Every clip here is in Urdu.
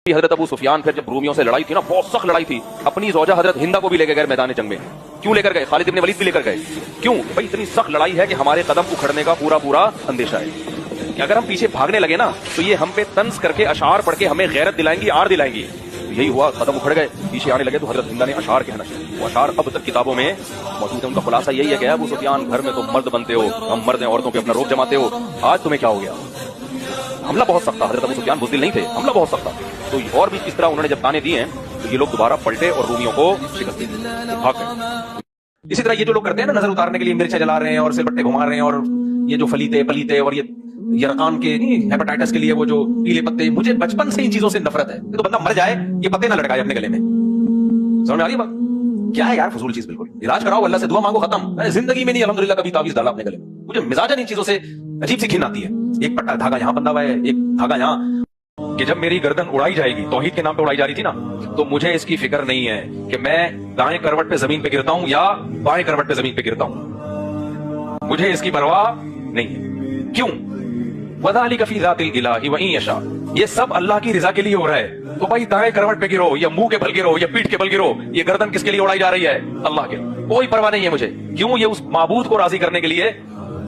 حضرت ابو سفیان پھر جب رومیوں سے لڑائی تھی نا، بہت سخت لڑائی تھی، اپنی زوجہ حضرت ہندہ کو بھی لے کے گئے میدان جنگ میں۔ کیوں لے کر گئے؟ خالد ابن ولید بھی لے کر گئے۔ کیوں بھائی؟ اتنی سخت لڑائی ہے کہ ہمارے قدم اکھڑنے کا پورا اندیشہ ہے کہ اگر ہم پیچھے بھاگنے لگے نا تو یہ ہم پہ طنز کر کے اشعار پڑھ کے ہمیں غیرت دلائیں گی، آر دلائیں گی۔ یہی ہوا، قدم اکھڑ گئے، پیچھے آنے لگے تو حضرت ہندہ نے اشعار کہنا شروع۔ وہ اشعار اب تک کتابوں میں موجود ہے، ان کا خلاصہ یہی ہے کہ ابو سفیان گھر میں تو مرد بنتے ہو، ہم مرد ہیں، عورتوں پہ اپنا روب جماتے ہو، آج تمہیں کیا ہو گیا؟ حملہ بہت سخت تھا، حضرت ابو سفیان بزدل نہیں تھے، حملہ بہت سخت تھا۔ تو اور بھی اس طرح انہوں نے جب تانے دیے ہیں تو یہ لوگ دوبارہ پلٹے اور رومیوں کو شکست دی، بھاگ گئے۔ اسی طرح یہ جو لوگ کرتے ہیں نا، نظر اتارنے کے لیے مرچیں جلا رہے ہیں اور سر بٹے گھما رہے ہیں، اور یہ جو فلیتے پلیتے اور یہ یرقان کے ہیپاٹائٹس کے لیے وہ جو پیلے پتے، مجھے بچپن سے ان چیزوں سے نفرت ہے۔ تو بندہ مر جائے یہ پتے نہ لٹکائے اپنے گلے میں، سمجھ میں آ رہی ہے بات؟ کیا ہے یار فضول چیز، بالکل علاج کراؤ، اللہ سے دعا مانگو، ختم۔ میں زندگی میں نہیں الحمدللہ کبھی تعویذ ڈالا اپنے گلے میں، مجھے مزاجن ان چیزوں سے عجیب سی گھن آتی ہے۔ ایک پٹا دھاگا یہاں بندھا ہوا ہے، ایک دھاگا یہاں، کہ جب میری گردن اڑائی جائے گی، توحید کے نام پہ اڑائی جا رہی تھی نا، تو مجھے اس کی فکر نہیں ہے کہ میں دائیں کروٹ پہ زمین پہ گرتا ہوں یا بائیں کروٹ پہ زمین پہ گرتا ہوں، مجھے اس کی پرواہ نہیں ہے۔ کیوں؟ وَذَلِكَ فِي ذَاتِ الْإِلَٰهِ وَإِن يَشَاء، یہ سب اللہ کی رضا کے لیے ہو رہا ہے۔ تو بھائی دائیں کروٹ پہ گرو یا منہ کے بل گرو یا پیٹھ کے بل گرو، یہ گردن کس کے لیے اڑائی جا رہی ہے؟ اللہ کے، کوئی پرواہ نہیں ہے مجھے۔ کیوں؟ یہ اس معبود کو راضی کرنے کے لیے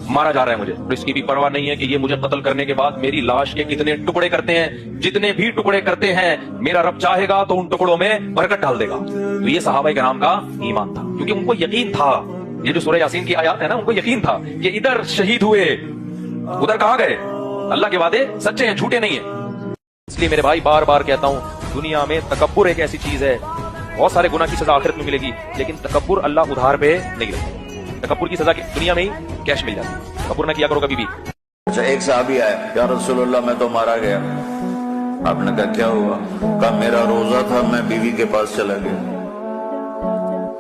مارا جا رہا ہے مجھے، اور اس کی بھی پرواہ نہیں ہے کہ یہ مجھے قتل کرنے کے بعد میری لاش کے کتنے ٹکڑے کرتے ہیں، جتنے بھی ٹکڑے کرتے ہیں میرا رب چاہے گا تو ان ٹکڑوں میں برکت ڈال دے گا۔ تو یہ صحابہ کرام کا ایمان تھا، کیونکہ ان کو یقین تھا، یہ جو سورہ یاسین کی آیات ہے نا، ان کو یقین تھا کہ ادھر شہید ہوئے ادھر کہاں گئے، اللہ کے وعدے سچے ہیں، جھوٹے نہیں ہیں۔ اس لیے میرے بھائی بار بار کہتا ہوں، دنیا میں تکبر ایک ایسی چیز ہے، بہت سارے گناہ کی سزا آخرت میں ملے گی، لیکن تکبر اللہ ادھار پہ نہیں لیتا۔ تکبر کی سزا دنیا میں ہی کیش مل جاتی ہے، تکبر نہ کیا کرو کبھی بھی۔ اچھا، ایک صحابی آیا، یا رسول اللہ میں تو مارا گیا۔ آپ نے کہا کیا ہوا؟ کہا میرا روزہ تھا، میں بیوی کے پاس چلا گیا۔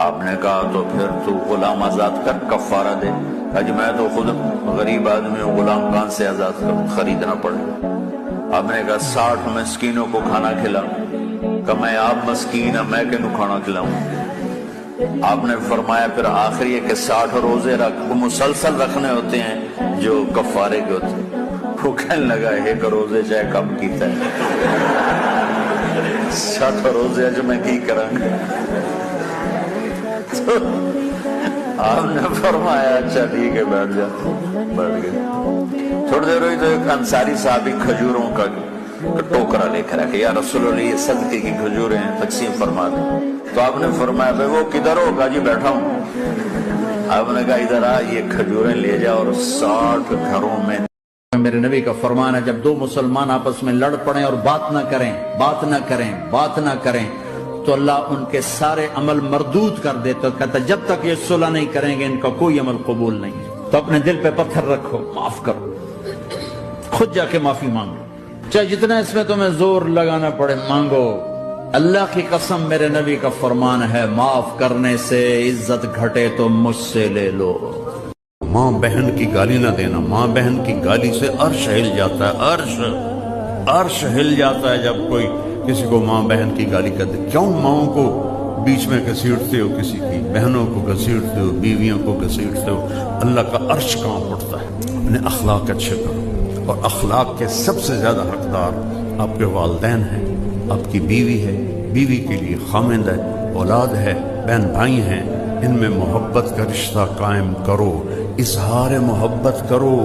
آپ نے کہا تو پھر تو غلام آزاد کر، کفارہ دے۔ کہا جی میں تو خود غریب آدمی ہوں، غلام کہاں سے آزاد کروں، خریدنا پڑے۔ آپ نے کہا 60 مسکینوں کو کھانا کھلا۔ کہا میں آپ مسکین ہیں، میں کنوں کھانا کھلاؤں؟ آپ نے فرمایا پھر آخر یہ کہ 60 روزے وہ مسلسل رکھنے ہوتے ہیں جو کفارے کے ہوتے ہیں۔ وہ کہنے لگا ایک روزے چاہے کم کیتا ہے، 60 روزے جو میں کی کروں گا۔ آپ نے فرمایا اچھا ٹھیک ہے، بیٹھ جا۔ بیٹھ گئے، تھوڑی دیر ہوئی تو ایک انصاری صحابی کھجوروں کا ٹوکرا لے کر آیا، یا رسول اللہ یہ صدقے کی کھجوریں تقسیم فرما دیں۔ تو آپ نے فرمایا بھائی وہ کدھر ہو؟ کہا جی بیٹھا ہوں۔ آپ نے کہا ادھر آ، یہ کھجوریں لے جا اور 60 گھروں میں۔ میرے نبی کا فرمان ہے جب دو مسلمان آپس میں لڑ پڑیں اور بات نہ کریں تو اللہ ان کے سارے عمل مردود کر دے۔ تو کہتا جب تک یہ صلح نہیں کریں گے ان کا کوئی عمل قبول نہیں ہے۔ تو اپنے دل پہ پتھر رکھو، معاف کرو، خود جا کے معافی مانگو، چاہے جتنا اس میں تمہیں زور لگانا پڑے مانگو۔ اللہ کی قسم میرے نبی کا فرمان ہے معاف کرنے سے عزت گھٹے تو مجھ سے لے لو۔ ماں بہن کی گالی نہ دینا، ماں بہن کی گالی سے عرش ہل جاتا ہے، عرش ہل جاتا ہے جب کوئی کسی کو ماں بہن کی گالی کرتے۔ کیوں ماؤں کو بیچ میں گھسیٹتے ہو، کسی کی بہنوں کو گھسیٹتے ہو، بیویوں کو گھسیٹتے ہو؟ اللہ کا عرش کانپ اٹھتا ہے۔ اپنے اخلاق اچھے کرو، اور اخلاق کے سب سے زیادہ حقدار آپ کے والدین ہیں، آپ کی بیوی ہے، بیوی کے لیے خامند ہے، اولاد ہے، بہن بھائی ہیں، ان میں محبت کا رشتہ قائم کرو، اظہار محبت کرو۔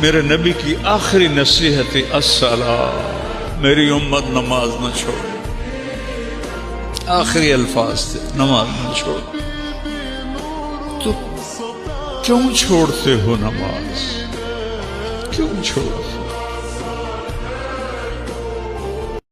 میرے نبی کی آخری نصیحت الصلاۃ، میری امت نماز نہ چھوڑ، آخری الفاظ تھے، نماز نہ چھوڑ۔ تو کیوں چھوڑتے ہو نماز؟ کیوں چھوڑ؟